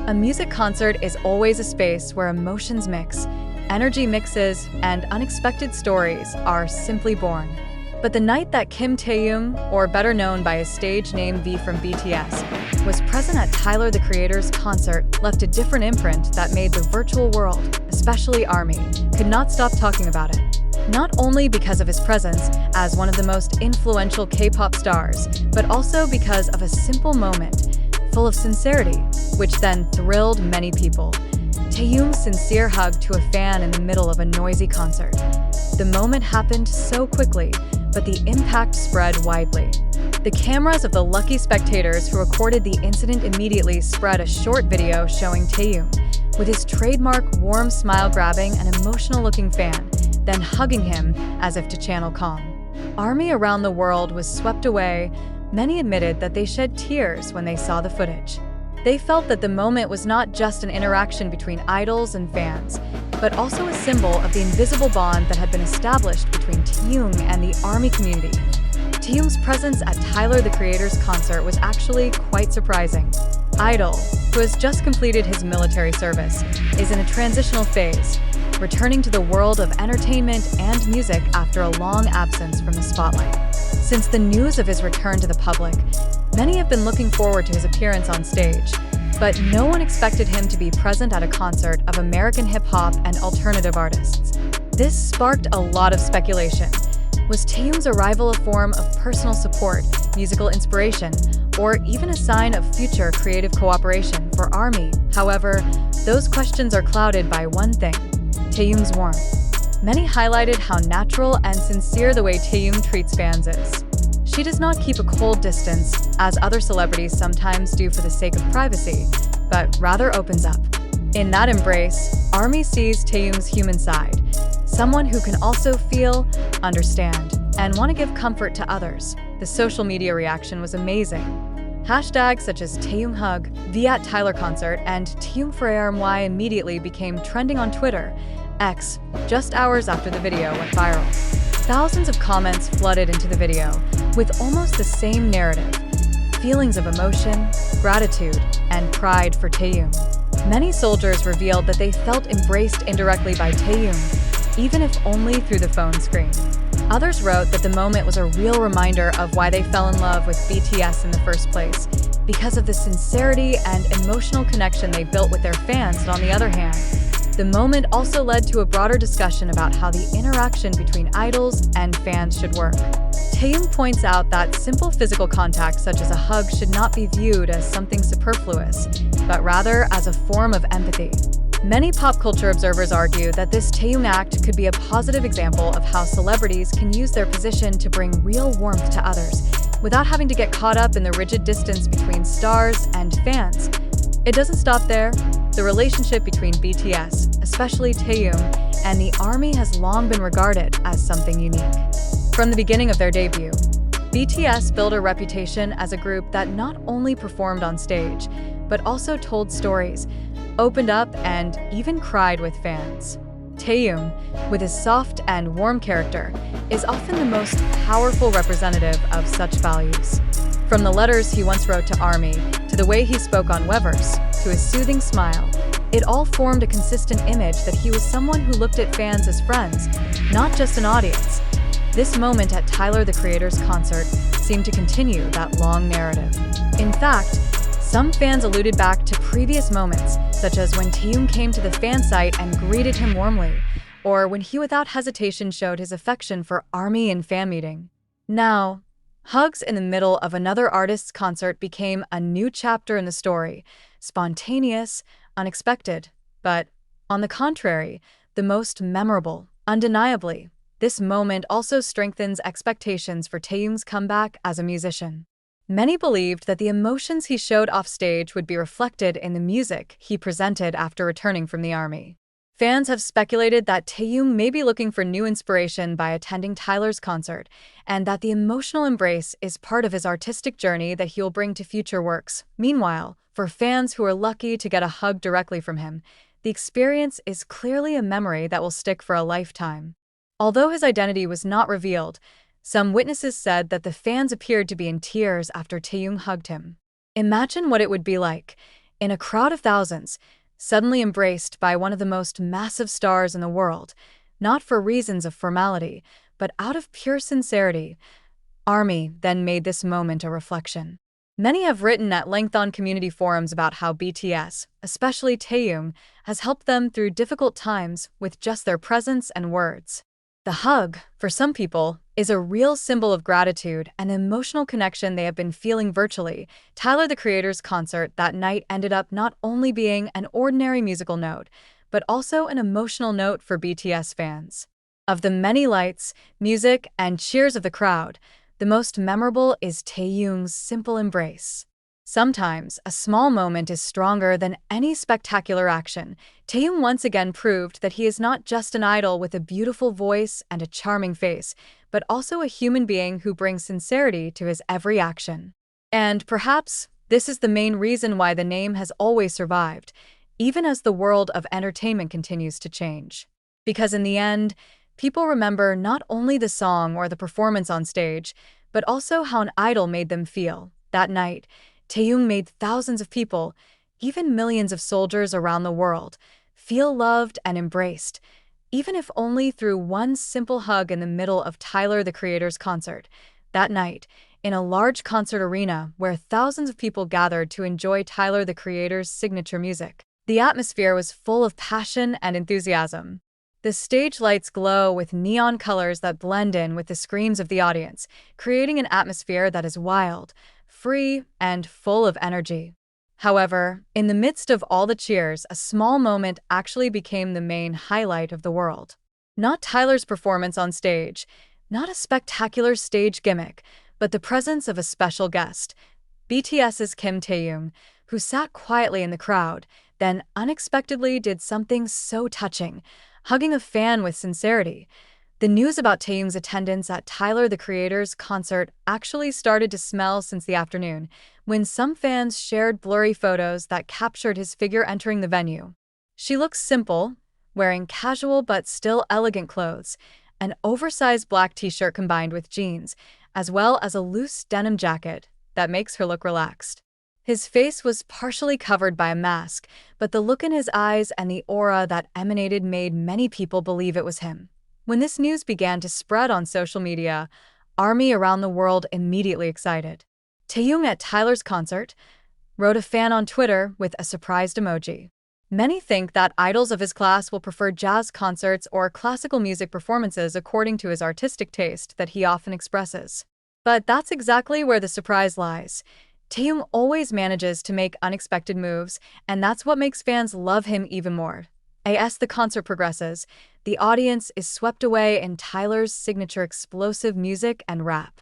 A music concert is always a space where emotions mix, energy mixes, and unexpected stories are simply born. But the night that Kim Taehyung, or better known by his stage name V from BTS, was present at Tyler the Creator's concert left a different imprint that made the virtual world, especially ARMY, could not stop talking about it. Not only because of his presence as one of the most influential K-pop stars, but also because of a simple moment, full of sincerity, which then thrilled many people. Taehyung's sincere hug to a fan in the middle of a noisy concert. The moment happened so quickly, but the impact spread widely. The cameras of the lucky spectators who recorded the incident immediately spread a short video showing Taehyung, with his trademark warm smile grabbing an emotional-looking fan, then hugging him as if to channel calm. ARMY around the world was swept away. Many admitted that they shed tears when they saw the footage. They felt that the moment was not just an interaction between idols and fans, but also a symbol of the invisible bond that had been established between Taehyung and the ARMY community. Taehyung's presence at Tyler the Creator's concert was actually quite surprising. Idol, who has just completed his military service, is in a transitional phase, returning to the world of entertainment and music after a long absence from the spotlight. Since the news of his return to the public, many have been looking forward to his appearance on stage, but no one expected him to be present at a concert of American hip-hop and alternative artists. This sparked a lot of speculation. Was Taehyung's arrival a form of personal support, musical inspiration, or even a sign of future creative cooperation for ARMY? However, those questions are clouded by one thing: Taehyung's warmth. Many highlighted how natural and sincere the way Taehyung treats fans is. She does not keep a cold distance, as other celebrities sometimes do for the sake of privacy, but rather opens up. In that embrace, ARMY sees Taehyung's human side, someone who can also feel, understand, and want to give comfort to others. The social media reaction was amazing. Hashtags such as Taehyung Hug, V at Tyler Concert, and Taehyung for ARMY immediately became trending on Twitter, X, just hours after the video went viral. Thousands of comments flooded into the video, with almost the same narrative: feelings of emotion, gratitude, and pride for Taehyung. Many soldiers revealed that they felt embraced indirectly by Taehyung, even if only through the phone screen. Others wrote that the moment was a real reminder of why they fell in love with BTS in the first place, because of the sincerity and emotional connection they built with their fans. And on the other hand, the moment also led to a broader discussion about how the interaction between idols and fans should work. Taehyung points out that simple physical contact such as a hug should not be viewed as something superfluous, but rather as a form of empathy. Many pop culture observers argue that this Taehyung act could be a positive example of how celebrities can use their position to bring real warmth to others, without having to get caught up in the rigid distance between stars and fans. It doesn't stop there. The relationship between BTS, especially Taehyung, and the ARMY has long been regarded as something unique. From the beginning of their debut, BTS built a reputation as a group that not only performed on stage, but also told stories, opened up, and even cried with fans. Taehyung, with his soft and warm character, is often the most powerful representative of such values. From the letters he once wrote to ARMY, to the way he spoke on Weverse, to his soothing smile, it all formed a consistent image that he was someone who looked at fans as friends, not just an audience. This moment at Tyler the Creator's concert seemed to continue that long narrative. In fact, some fans alluded back to previous moments, such as when Taehyung came to the fan site and greeted him warmly, or when he without hesitation showed his affection for ARMY in fan meeting. Now, hugs in the middle of another artist's concert became a new chapter in the story, spontaneous, unexpected, but, on the contrary, the most memorable. Undeniably, this moment also strengthens expectations for Taehyung's comeback as a musician. Many believed that the emotions he showed offstage would be reflected in the music he presented after returning from the ARMY. Fans have speculated that Taehyung may be looking for new inspiration by attending Tyler's concert, and that the emotional embrace is part of his artistic journey that he'll bring to future works. Meanwhile, for fans who are lucky to get a hug directly from him, the experience is clearly a memory that will stick for a lifetime. Although his identity was not revealed, some witnesses said that the fans appeared to be in tears after Taehyung hugged him. Imagine what it would be like in a crowd of thousands, suddenly embraced by one of the most massive stars in the world, not for reasons of formality, but out of pure sincerity. ARMY then made this moment a reflection. Many have written at length on community forums about how BTS, especially Taehyung, has helped them through difficult times with just their presence and words. The hug, for some people, is a real symbol of gratitude and emotional connection they have been feeling virtually. Tyler, the Creator's concert that night ended up not only being an ordinary musical note, but also an emotional note for BTS fans. Of the many lights, music, and cheers of the crowd, the most memorable is Taehyung's simple embrace. Sometimes, a small moment is stronger than any spectacular action. Taehyung once again proved that he is not just an idol with a beautiful voice and a charming face, but also a human being who brings sincerity to his every action. And perhaps this is the main reason why the name has always survived, even as the world of entertainment continues to change. Because in the end, people remember not only the song or the performance on stage, but also how an idol made them feel. That night, Taehyung made thousands of people, even millions of soldiers around the world, feel loved and embraced, even if only through one simple hug in the middle of Tyler, the Creator's concert. That night, in a large concert arena where thousands of people gathered to enjoy Tyler, the Creator's signature music, the atmosphere was full of passion and enthusiasm. The stage lights glow with neon colors that blend in with the screams of the audience, creating an atmosphere that is wild, free, and full of energy. However, in the midst of all the cheers, a small moment actually became the main highlight of the world. Not Tyler's performance on stage, not a spectacular stage gimmick, but the presence of a special guest, BTS's Kim Taehyung, who sat quietly in the crowd, then unexpectedly did something so touching, hugging a fan with sincerity. The news about Taehyung's attendance at Tyler, the Creator's concert actually started to smell since the afternoon, when some fans shared blurry photos that captured his figure entering the venue. She looks simple, wearing casual but still elegant clothes, an oversized black t-shirt combined with jeans, as well as a loose denim jacket that makes her look relaxed. His face was partially covered by a mask, but the look in his eyes and the aura that emanated made many people believe it was him. When this news began to spread on social media, ARMY around the world immediately excited. Taehyung at Tyler's concert, wrote a fan on Twitter with a surprised emoji. Many think that idols of his class will prefer jazz concerts or classical music performances according to his artistic taste that he often expresses. But that's exactly where the surprise lies. Taehyung always manages to make unexpected moves, and that's what makes fans love him even more. As the concert progresses, the audience is swept away in Tyler's signature explosive music and rap.